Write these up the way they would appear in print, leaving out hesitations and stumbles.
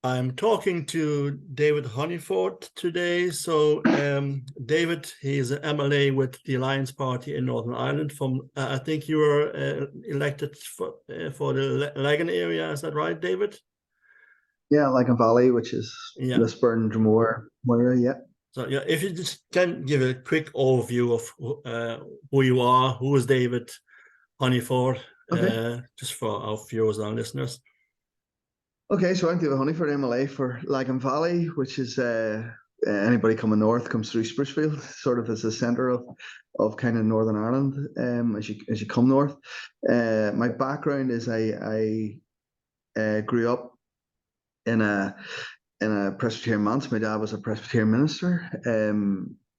I'm talking to David Honeyford today. So, David, he's an MLA with the Alliance Party in Northern Ireland. From I think you were elected for the Lagan area. Is that right, David? Yeah, Lagan Valley, which is Yeah. Lisburn, Drumore, area. Yeah. So, yeah, if you just can give a quick overview of who you are, who is David Honeyford, Okay. just for our viewers and listeners. Okay, so I'm David Honeyford, MLA for Lagan Valley, which is anybody coming north comes through Sprucefield, sort of as the centre of kind of Northern Ireland. As you come north, my background is I grew up in a Presbyterian manse. My dad was a Presbyterian minister.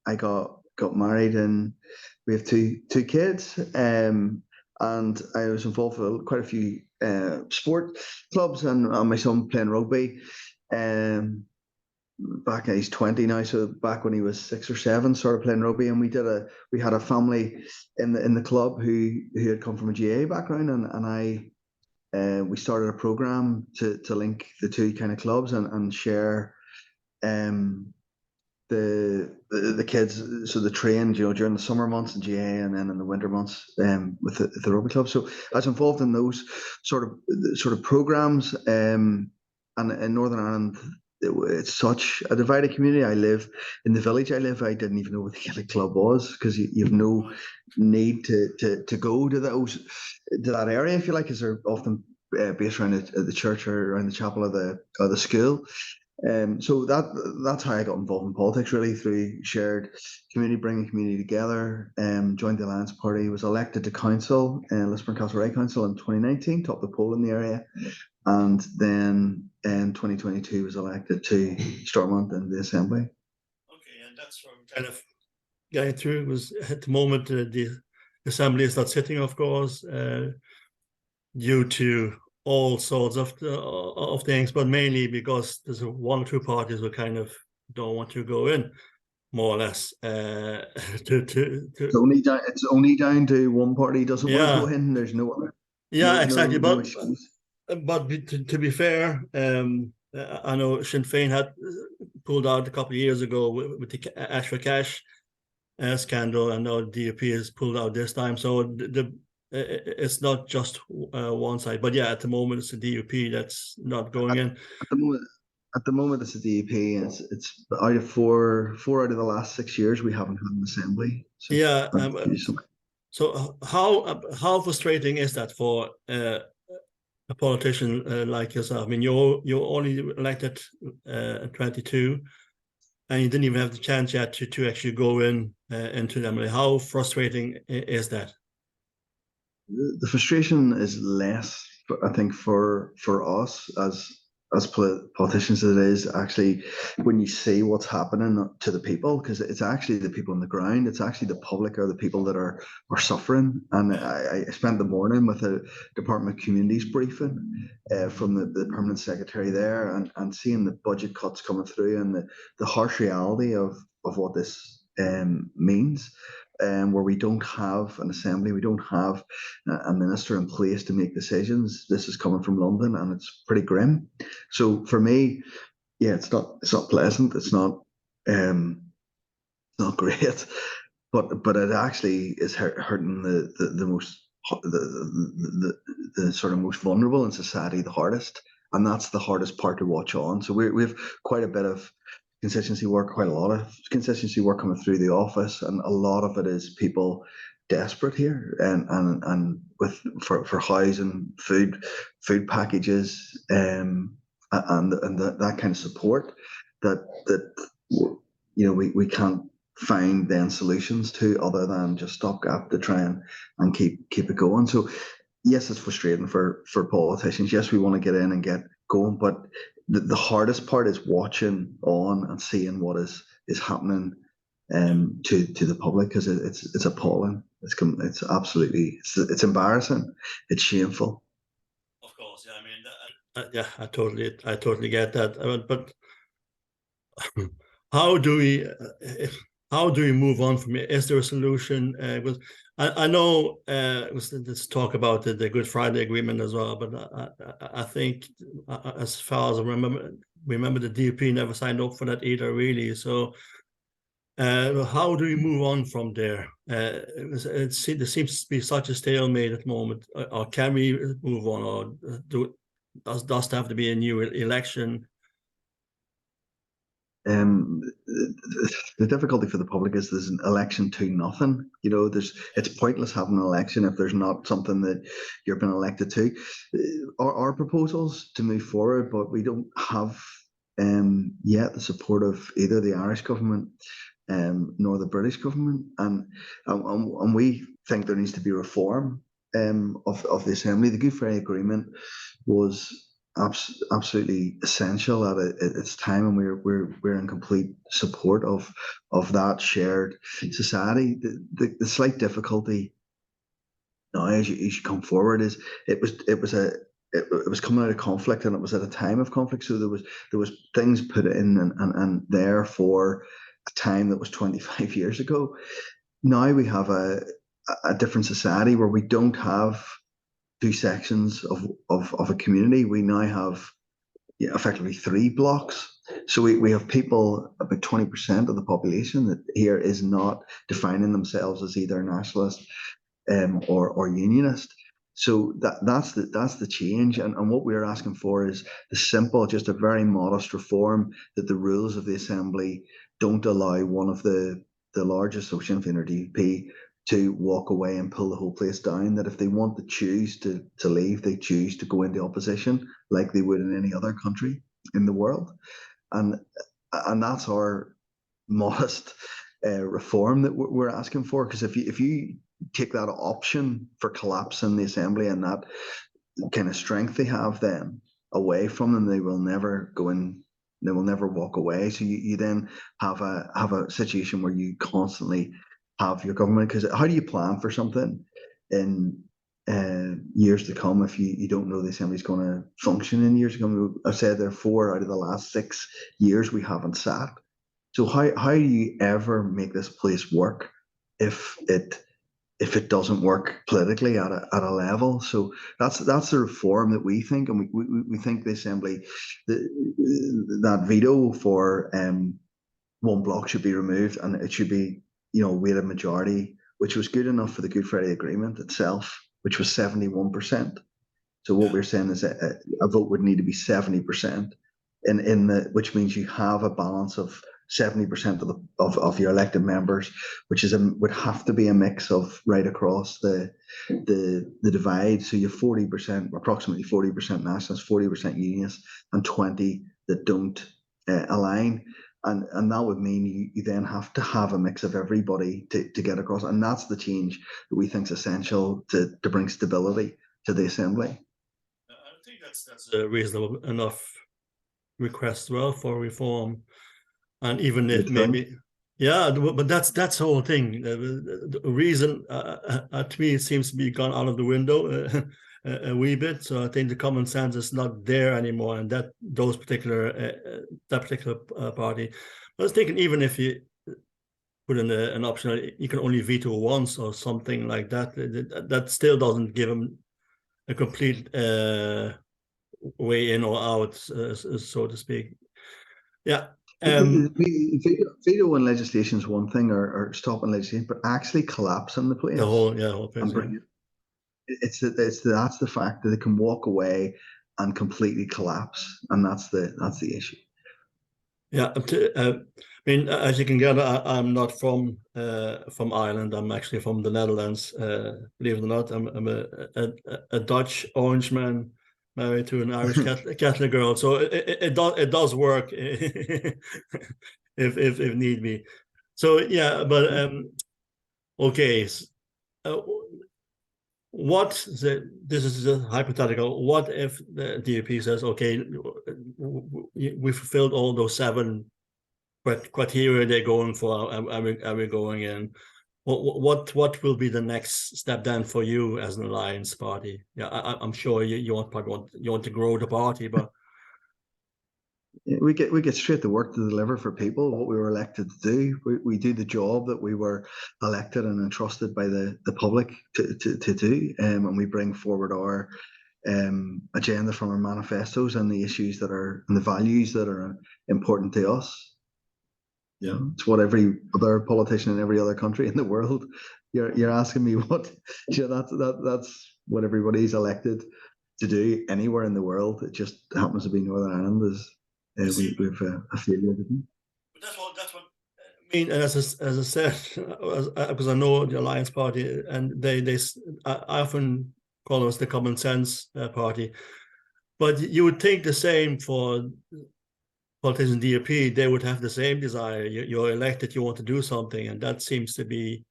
I got married and we have two kids. And I was involved with quite a few sport clubs and my son playing rugby. Back he's 20 now, so back when he was 6 or 7, started playing rugby, and we had a family in the club who had come from a GA background, and we started a program to link the two kind of clubs and share the kids, so the trained, during the summer months in GA and then in the winter months with the rugby club. So I was involved in those sort of programs. And in Northern Ireland, it's such a divided community. I live in the village I live. I didn't even know what the Gaelic club was, because you have no need to go to that area, if you like, because they're often based around the church or around the chapel of the school. So that's how I got involved in politics, really, through shared community, bringing community together. Joined the Alliance Party, was elected to council, Lisburn Castlereagh Council in 2019, topped the poll in the area, and then in 2022 was elected to Stormont in the Assembly. Okay, and that's what I'm kind of getting through. Was at the moment the Assembly is not sitting, of course, due to all sorts of things, but mainly because there's one or two parties who kind of don't want to go in, more or less. It's only down to one party doesn't want to go in. There's no other. Yeah, exactly. No excuse. But to be fair, I know Sinn Féin had pulled out a couple of years ago with the Ash for Cash scandal, and now the DUP has pulled out this time. So it's not just one side, but yeah, at the moment it's the DUP that's not going in. At the moment, it's the DUP, and it's out of four out of the last 6 years we haven't had an assembly. So yeah. So how frustrating is that for a politician like yourself? I mean, you're only elected at 22, and you didn't even have the chance yet to actually go into the MLA. How frustrating is that? The frustration is less, I think, for us as politicians, it is actually when you see what's happening to the people, because it's actually the people on the ground. It's actually the public are the people that are suffering. And I spent the morning with a Department of Communities briefing from the permanent secretary there, and seeing the budget cuts coming through, and the harsh reality of what this means. Where we don't have an assembly, we don't have a minister in place to make decisions. This is coming from London, and it's pretty grim. So for me, yeah, it's not pleasant. It's not great, but it actually is hurting the most the sort of most vulnerable in society the hardest, and that's the hardest part to watch on. So we have quite a bit of constituency work, quite a lot of constituency work coming through the office, and a lot of it is people desperate here and for housing, food packages, and that kind of support that we can't find then solutions to, other than just stopgap to try and keep it going. So yes, it's frustrating for politicians. Yes, we want to get in and get going, but the hardest part is watching on and seeing what is happening to the public, because it's appalling. It's absolutely it's embarrassing. It's shameful. Of course, yeah. I mean, yeah, I totally get that. But how do we move on from it? Is there a solution? I know let's talk about the Good Friday Agreement as well, but I think as far as I remember the DUP never signed up for that either, really. So how do we move on from there? There seems to be such a stalemate at the moment. Or can we move on, or does there have to be a new election? The difficulty for the public is there's an election to nothing. You know, it's pointless having an election if there's not something that you're being elected to. Our proposals to move forward, but we don't have yet the support of either the Irish government nor the British government, and we think there needs to be reform of the Assembly. The Good Friday Agreement was absolutely essential at its time, and we're in complete support of that shared society. The slight difficulty now as you come forward is it was coming out of conflict, and it was at a time of conflict, so there was things put in and there for a time that was 25 years ago. Now we have a different society where we don't have two sections of a community. We now have effectively three blocks. So we have people, about 20% of the population that here is not defining themselves as either nationalist or unionist. So that's the change, and what we're asking for is the simple, just a very modest reform that the rules of the Assembly don't allow one of the largest, so Sinn Féin or DUP, to walk away and pull the whole place down. That if they want to choose to leave, they choose to go into opposition like they would in any other country in the world, and that's our modest reform that we're asking for. Because if you take that option for collapsing the Assembly and that kind of strength they have then away from them, they will never go in. They will never walk away. So you then have a situation where you constantly have your government, because how do you plan for something in years to come if you don't know the Assembly's going to function in years to come? I've said there 4 out of the last 6 years we haven't sat. So how do you ever make this place work if it doesn't work politically at a level? So that's the reform that we think, and we think the Assembly, that veto for one block should be removed, and it should be, weighted majority, which was good enough for the Good Friday Agreement itself, which was 71%. So what we're saying is a vote would need to be 70%, which means you have a balance of 70% of your elected members, which would have to be a mix of right across the divide. So you have 40%, approximately 40% nationalists, 40% unionists, and 20 that don't align. And that would mean you then have to have a mix of everybody to get across. And that's the change that we think is essential to bring stability to the Assembly. I think that's a reasonable enough request as well for reform. And even if maybe, yeah, but that's the whole thing. The reason, to me, it seems to be gone out of the window a wee bit. So I think the common sense is not there anymore, and that particular party. I was thinking, even if you put in an option, you can only veto once or something like that. That still doesn't give them a complete way in or out, so to speak. Yeah. Veto in legislation is one thing, or stopping legislation, but actually collapsing the place. The whole place. It's that's the fact that they can walk away and completely collapse, and that's the issue. Yeah, I mean, as you can gather, I'm not from Ireland. I'm actually from the Netherlands. Believe it or not, I'm a Dutch Orangeman married to an Irish Catholic girl. So it does work if need be. So yeah, but okay. This is a hypothetical. What if the DUP says, okay, we fulfilled all those 7 criteria they're going for, and we're going in? What will be the next step then for you as an alliance party? Yeah, I'm sure you want to grow the party, but we get straight to work to deliver for people what we were elected to do. We do the job that we were elected and entrusted by the public to do, and we bring forward our agenda from our manifestos and the issues that are and the values that are important to us. Yeah, it's what every other politician in every other country in the world. You're asking me what? That's what everybody's elected to do anywhere in the world. It just happens to be Northern Ireland is we've affiliated. That's what I mean. And as I said, because I know the Alliance Party, and I often call us the common sense party, but you would think the same for politicians DUP. They would have the same desire. You're elected, you want to do something, and that seems to be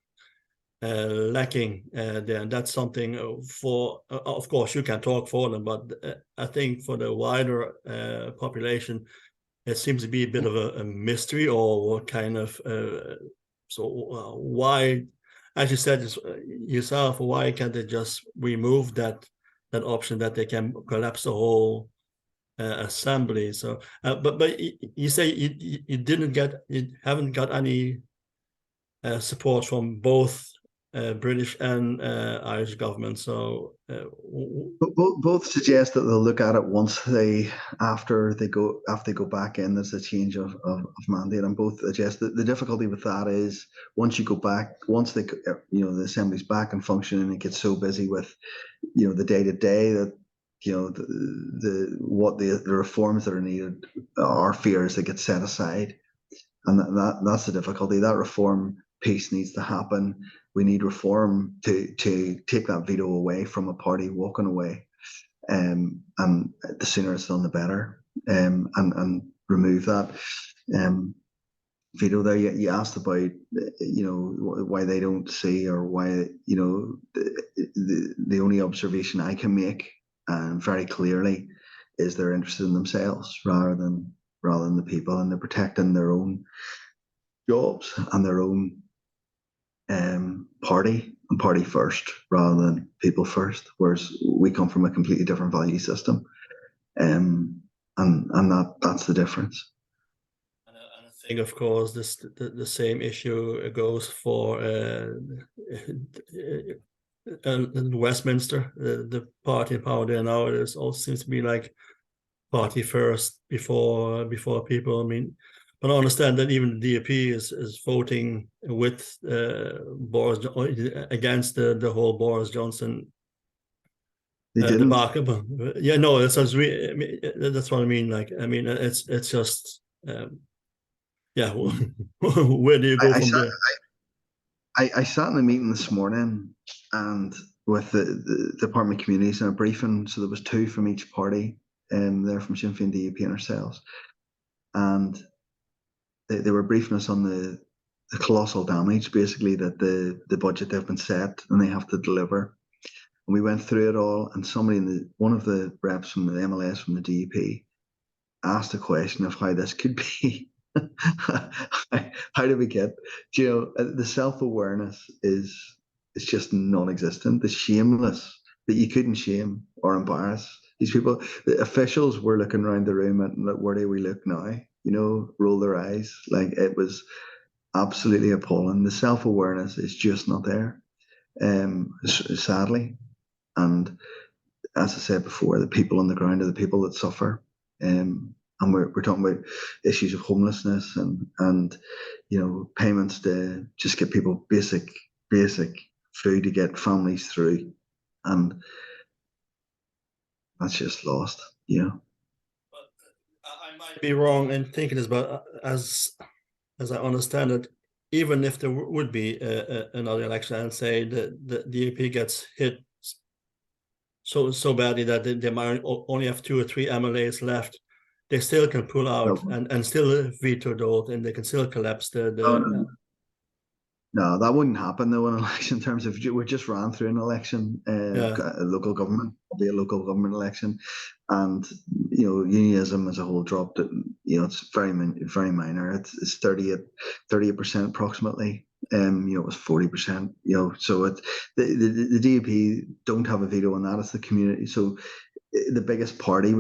lacking there. And that's something for, of course, you can talk for them, but I think for the wider population, it seems to be a bit of a mystery, or what kind of, why, as you said yourself, why can't they just remove that option that they can collapse the whole assembly? So, but you say you haven't got any support from both British and Irish government. So both suggest that they'll look at it once after they go back in. There's a change of mandate, and both suggest that the difficulty with that is once you go back, once they the assembly's back and functioning, it gets so busy with the day to day that the reforms that are needed are fears that get set aside, and that's the difficulty. That reform piece needs to happen. We need reform to take that veto away from a party walking away, and the sooner it's done, the better. And remove that veto there. You asked about why they don't see, or why the only observation I can make very clearly is they're interested in themselves rather than the people, and they're protecting their own jobs and their own party first rather than people first, whereas we come from a completely different value system, and that's the difference. And I think, of course, the same issue goes for Westminster, the party in power there now. It also seems to be like party first before people. I mean, but I understand that even the DUP is voting with Boris against the whole Boris Johnson debacle. Yeah, no, that sounds really. I mean, that's what I mean. Like, I mean, it's just, yeah. Where do you go from there? I sat in a meeting this morning and with the Department of Communities and a briefing. So there was two from each party, there from Sinn Féin, DUP, and ourselves, and they were briefing us on the colossal damage, basically, that the budget they've been set and they have to deliver. And we went through it all, and one of the reps from the MLS from the DUP asked a question of how this could be. How do we get, the self-awareness is just non-existent. The shameless that you couldn't shame or embarrass these people. The officials were looking around the room and where do we look now? Roll their eyes. Like, it was absolutely appalling. The self-awareness is just not there, sadly. And as I said before, the people on the ground are the people that suffer. And we're talking about issues of homelessness and payments to just get people basic food to get families through, and that's just lost. I might be wrong in thinking this, but as I understand it, even if there would be another election, and say the DUP gets hit so badly that they might only have 2 or 3 MLAs left, they still can pull out and still veto the vote, and they can still collapse No, that wouldn't happen though in an election. In terms of, we just ran through an election, a local government, a local government election, and unionism as a whole dropped. It's very minor. It's 38% approximately. It was 40%. So the DUP don't have a veto on that. It's the community. So the biggest party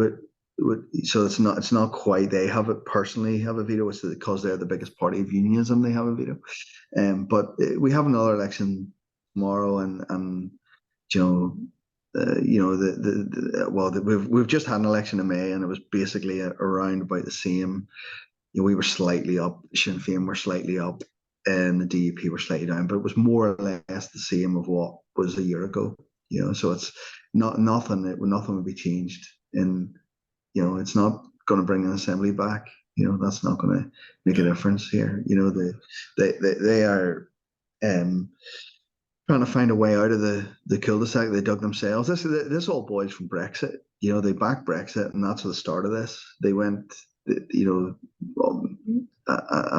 so it's not quite they have it personally have a veto. It's because they're the biggest party of unionism. They have a veto. But we have another election tomorrow, and you know. We've just had an election in May, and it was basically around about the same. We were slightly up, Sinn Féin were slightly up, and the DUP were slightly down, but it was more or less the same of what was a year ago. So it's nothing would be changed, and it's not going to bring an assembly back. That's not going to make a difference here. They are trying to find a way out of the cul-de-sac they dug themselves. This all boils from Brexit. They backed Brexit, and that's the start of this. They went, and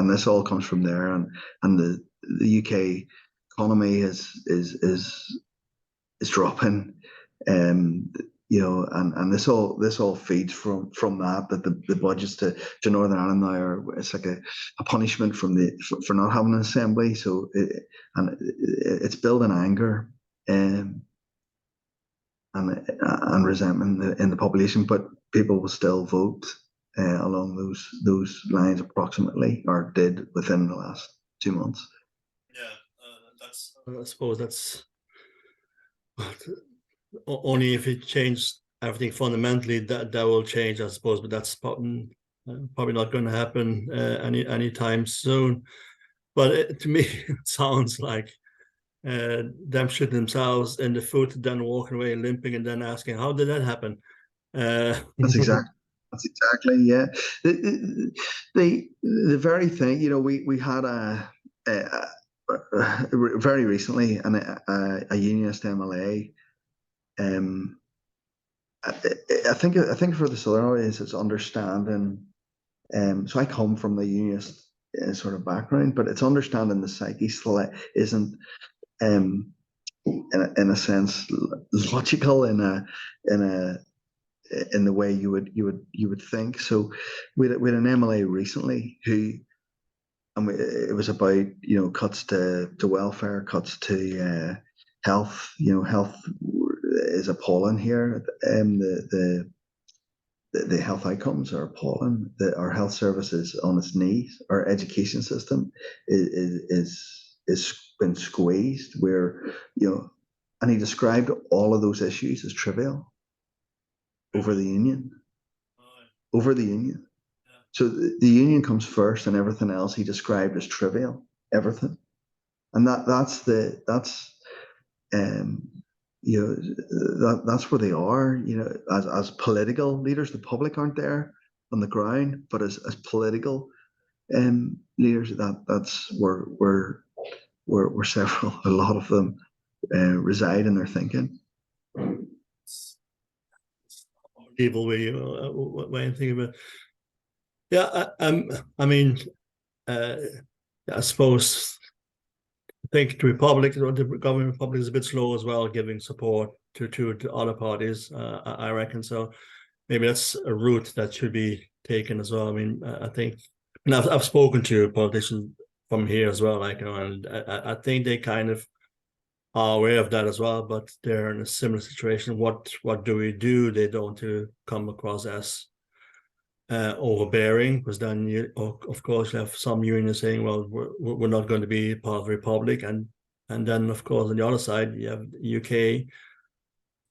this all comes from there. And the UK economy is dropping, and this all feeds from that the budgets to Northern Ireland now it's like a punishment for not having an assembly. So it's building anger and resentment in the population, but people will still vote along those lines approximately, or did within the last 2 months. I suppose that's only if it changed everything fundamentally that will change, I suppose, but that's probably not going to happen anytime soon. But to me, it sounds like them shooting themselves in the foot, then walking away limping, and then asking, how did that happen? That's exactly, yeah. The very thing, we had very recently a unionist MLA. I think for the Southern audience, it's understanding. So I come from the unionist sort of background, but it's understanding the psyche isn't, in a sense, logical in the way you would think. So we had an MLA recently who, and it was about cuts to welfare, cuts to health. Health is appalling here. The health outcomes are appalling. Our health service is on its knees. Our education system is been squeezed. And he described all of those issues as trivial over the union. Over the union. So the union comes first, and everything else he described as trivial. Everything, and that's where they are. As political leaders, the public aren't there on the ground, but as political leaders, that's where a lot of them reside in their thinking. Evil way I think about it. Yeah, I mean, I suppose I think the government republic is a bit slow as well, giving support to other parties. I reckon so. Maybe that's a route that should be taken as well. I mean, I think, and I've spoken to politicians from here as well, and I think they kind of are aware of that as well, but they're in a similar situation. What do we do? They don't want to come across as overbearing, because then of course you have some unions saying, well, we're not going to be part of the republic, and then of course on the other side you have the UK.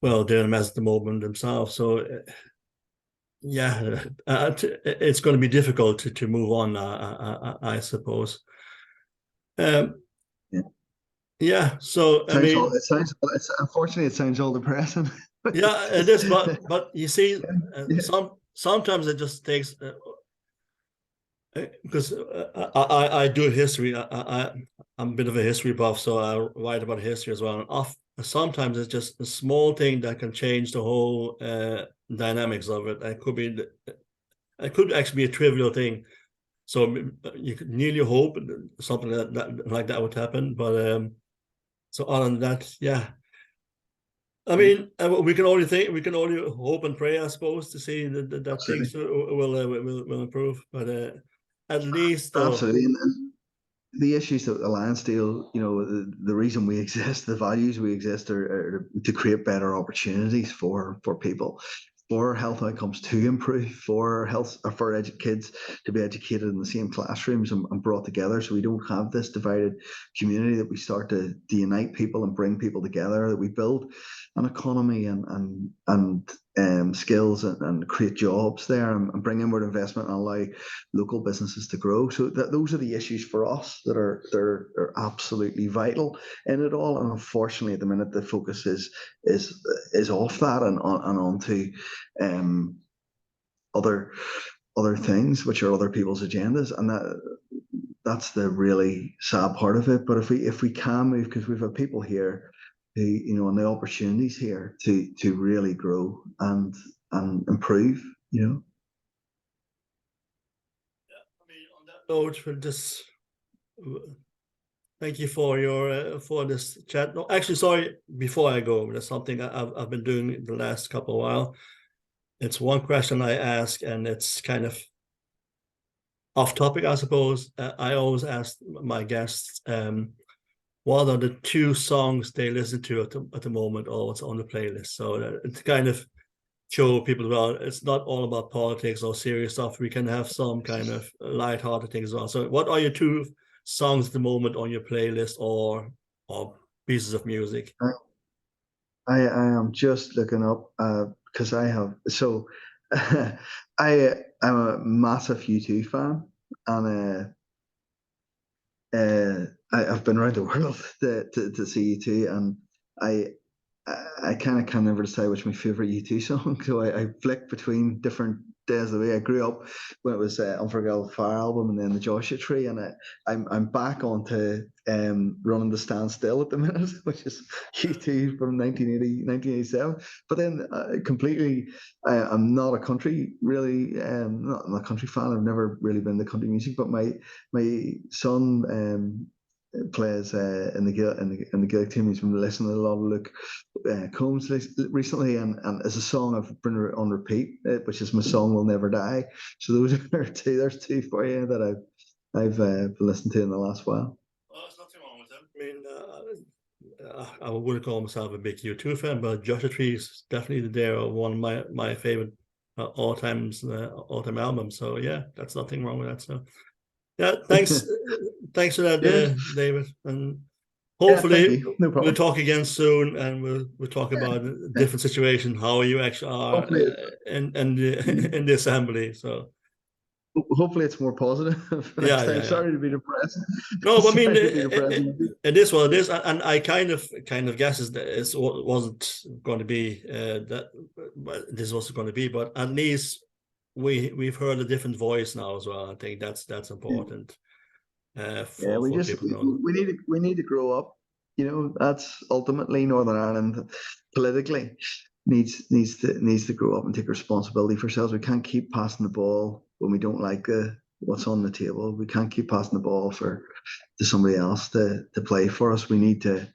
Well, they're a mess at the moment themselves, so it's going to be difficult to move on, I suppose. Yeah, so unfortunately it sounds all depressing. Yeah, it is, but you see, sometimes it just takes, because I do history. I'm a bit of a history buff, so I write about history as well. And sometimes it's just a small thing that can change the whole dynamics of it. It could actually be a trivial thing. So you could nearly hope something like that would happen. But so other than that, yeah. I mean, we can only hope and pray, I suppose, to see that things will improve. But at least, absolutely. And the issues that Alliance deal, the reason we exist, the values we exist, are to create better opportunities for people. for health outcomes to improve, for kids to be educated in the same classrooms and brought together, so we don't have this divided community, that we start to unite people and bring people together, that we build an economy and skills and create jobs there and bring inward investment and allow local businesses to grow. So those are the issues for us that are absolutely vital in it all. And unfortunately, at the minute, the focus is off that and onto other things, which are other people's agendas, and that's the really sad part of it. But if we can move, because we've got people here who, and the opportunities here to really grow and improve, Yeah, I mean, on that note, we'll just thank you for your for this chat. No, actually, sorry, before I go, there's something I've been doing the last couple of while. It's one question I ask, and it's kind of off topic, I suppose. I always ask my guests, what are the 2 songs they listen to at the moment, or what's on the playlist? So it's kind of show people, well, it's not all about politics or serious stuff. We can have some kind of light-hearted things as well. So what are your 2 songs at the moment on your playlist, or pieces of music? I am just looking up because I have I'm a massive U2 fan, and I've been around the world to see U2, and I kind of can never decide which my favorite U2 song. So I flick between different days of the week. I grew up when it was Unforgettable Fire album, and then the Joshua Tree, and I'm back onto Running to Stand Still at the minute, which is U2 from 1987. But then completely, I'm not a country really, not a country fan. I've never really been into country music, but my son plays in the Gaelic team. He's been listening to a lot of Luke Combs recently, and as a song I've been on repeat, which is My Song Will Never Die. So those are 2. There's 2 for you that I've listened to in the last while. Well, there's nothing wrong with them. I mean, I wouldn't call myself a big U2 fan, but Joshua Tree is definitely there, one of my favorite all-time albums. So yeah, that's nothing wrong with that. So yeah, thanks for that, David, and hopefully no problem. we'll talk again soon, and we'll talk about a different situation, how you actually are in the assembly. So hopefully it's more positive next time. Sorry to be depressed. No, I mean, it is what it is, and I kind of guess it wasn't going to be that this was going to be, but at least we've heard a different voice now as well. I think that's important. We need to grow up. That's ultimately Northern Ireland politically needs to grow up and take responsibility for ourselves. We can't keep passing the ball when we don't like what's on the table. We can't keep passing the ball to somebody else to play for us. We need to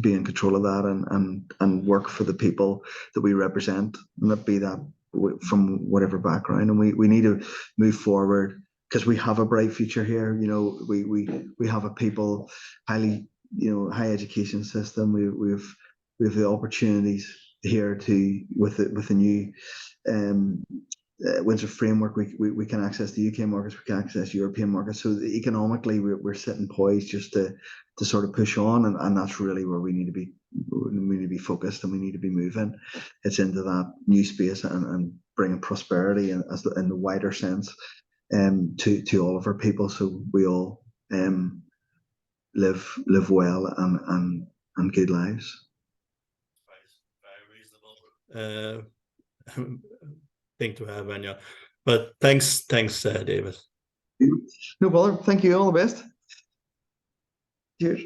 be in control of that and work for the people that we represent, and that be that from whatever background. And we need to move forward, because we have a bright future here. We have a people high education system. We have the opportunities here with the new Windsor framework. We can access the UK markets, we can access European markets. So economically, we're sitting poised just to sort of push on, and that's really where we need to be. We need to be focused, and we need to be moving. It's into that new space and bringing prosperity in the wider sense to all of our people, so we all live well and good lives. Very reasonable thing to have, Anya. But thanks, David. No bother. Thank you. All the best. Cheers.